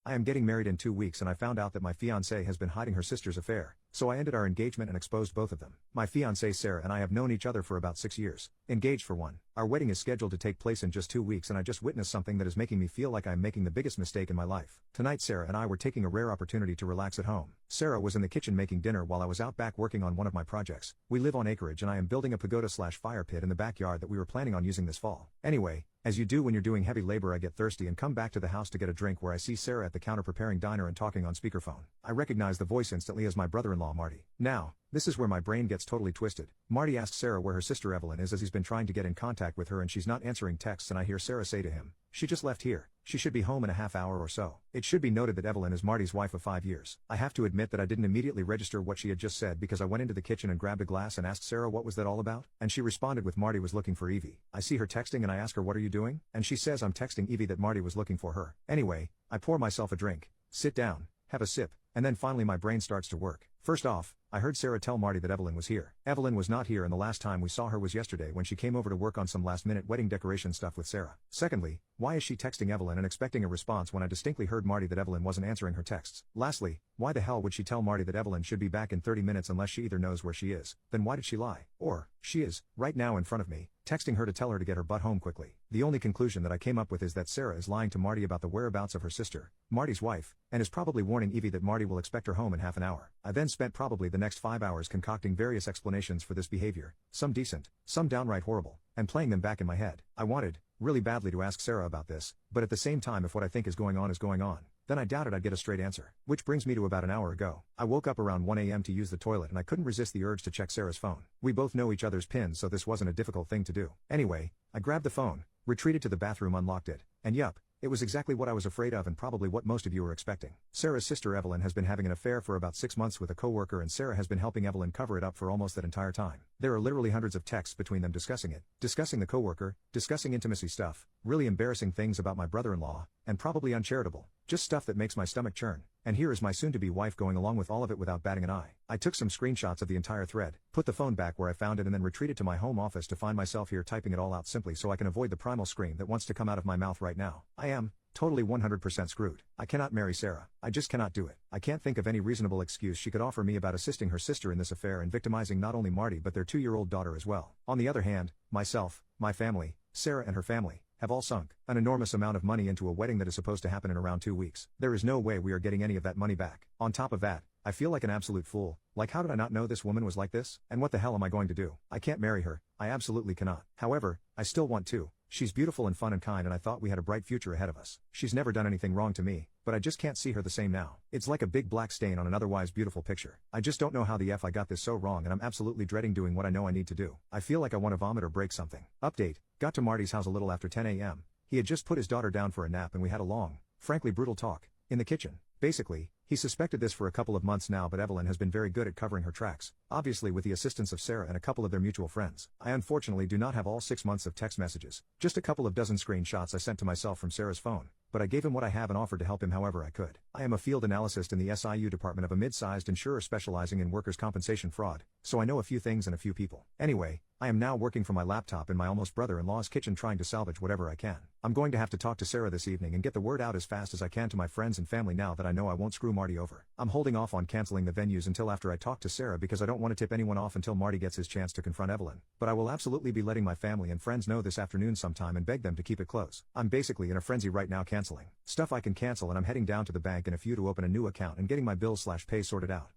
I am getting married in 2 weeks and I found out that my fiance has been hiding her sister's affair, so I ended our engagement and exposed both of them. My fiancée Sarah and I have known each other for about 6 years, engaged for one. Our wedding is scheduled to take place in just 2 weeks and I just witnessed something that is making me feel like I am making the biggest mistake in my life. Tonight Sarah and I were taking a rare opportunity to relax at home. Sarah was in the kitchen making dinner while I was out back working on one of my projects. We live on acreage and I am building a pagoda/fire pit in the backyard that we were planning on using this fall. Anyway, as you do when you're doing heavy labor, I get thirsty and come back to the house to get a drink where I see Sarah at the counter preparing dinner and talking on speakerphone. I recognize the voice instantly as my brother-in-law Marty. Now, this is where my brain gets totally twisted. Marty asks Sarah where her sister Evelyn is as he's been trying to get in contact with her and she's not answering texts, and I hear Sarah say to him, "She just left here. She should be home in a half hour or so." It should be noted that Evelyn is Marty's wife of 5 years. I have to admit that I didn't immediately register what she had just said because I went into the kitchen and grabbed a glass and asked Sarah what was that all about, and she responded with Marty was looking for Evie. I see her texting and I ask her what are you doing, and she says I'm texting Evie that Marty was looking for her. Anyway, I pour myself a drink, sit down, have a sip, and then finally my brain starts to work. First off, I heard Sarah tell Marty that Evelyn was here. Evelyn was not here and the last time we saw her was yesterday when she came over to work on some last-minute wedding decoration stuff with Sarah. Secondly, why is she texting Evelyn and expecting a response when I distinctly heard Marty that Evelyn wasn't answering her texts? Lastly, why the hell would she tell Marty that Evelyn should be back in 30 minutes unless she either knows where she is, then why did she lie? Or, she is, right now in front of me, texting her to tell her to get her butt home quickly. The only conclusion that I came up with is that Sarah is lying to Marty about the whereabouts of her sister, Marty's wife, and is probably warning Evie that Marty will expect her home in half an hour. I then spent probably the next 5 hours concocting various explanations for this behavior, some decent, some downright horrible, and playing them back in my head. I wanted, really badly, to ask Sarah about this, but at the same time if what I think is going on, then I doubted I'd get a straight answer. Which brings me to about an hour ago. I woke up around 1 a.m. to use the toilet and I couldn't resist the urge to check Sarah's phone. We both know each other's pins, so this wasn't a difficult thing to do. Anyway, I grabbed the phone, retreated to the bathroom, unlocked it, and yup, it was exactly what I was afraid of and probably what most of you were expecting. Sarah's sister Evelyn has been having an affair for about 6 months with a coworker and Sarah has been helping Evelyn cover it up for almost that entire time. There are literally hundreds of texts between them discussing it, discussing the coworker, discussing intimacy stuff, really embarrassing things about my brother-in-law, and probably uncharitable, just stuff that makes my stomach churn. And here is my soon-to-be wife going along with all of it without batting an eye. I took some screenshots of the entire thread, put the phone back where I found it and then retreated to my home office to find myself here typing it all out simply so I can avoid the primal scream that wants to come out of my mouth right now. I am totally 100% screwed. I cannot marry Sarah. I just cannot do it. I can't think of any reasonable excuse she could offer me about assisting her sister in this affair and victimizing not only Marty but their 2-year-old daughter as well. On the other hand, myself, my family, Sarah and her family, have all sunk an enormous amount of money into a wedding that is supposed to happen in around 2 weeks. There is no way we are getting any of that money back. On top of that, I feel like an absolute fool. Like, how did I not know this woman was like this? And what the hell am I going to do? I can't marry her. I absolutely cannot. However, I still want to. She's beautiful and fun and kind and I thought we had a bright future ahead of us. She's never done anything wrong to me, but I just can't see her the same now. It's like a big black stain on an otherwise beautiful picture. I just don't know how the F I got this so wrong and I'm absolutely dreading doing what I know I need to do. I feel like I want to vomit or break something. Update, got to Marty's house a little after 10 a.m. He had just put his daughter down for a nap and we had a long, frankly brutal talk, in the kitchen. Basically, he suspected this for a couple of months now, but Evelyn has been very good at covering her tracks, obviously with the assistance of Sarah and a couple of their mutual friends. I unfortunately do not have all 6 months of text messages, just a couple of dozen screenshots I sent to myself from Sarah's phone, but I gave him what I have and offered to help him however I could. I am a field analyst in the SIU department of a mid-sized insurer specializing in workers' compensation fraud, so I know a few things and a few people. Anyway, I am now working from my laptop in my almost brother-in-law's kitchen trying to salvage whatever I can. I'm going to have to talk to Sarah this evening and get the word out as fast as I can to my friends and family now that I know I won't screw Marty over. I'm holding off on canceling the venues until after I talk to Sarah because I don't want to tip anyone off until Marty gets his chance to confront Evelyn. But I will absolutely be letting my family and friends know this afternoon sometime and beg them to keep it close. I'm basically in a frenzy right now canceling stuff I can cancel and I'm heading down to the bank in a few to open a new account and getting my bills/pay sorted out.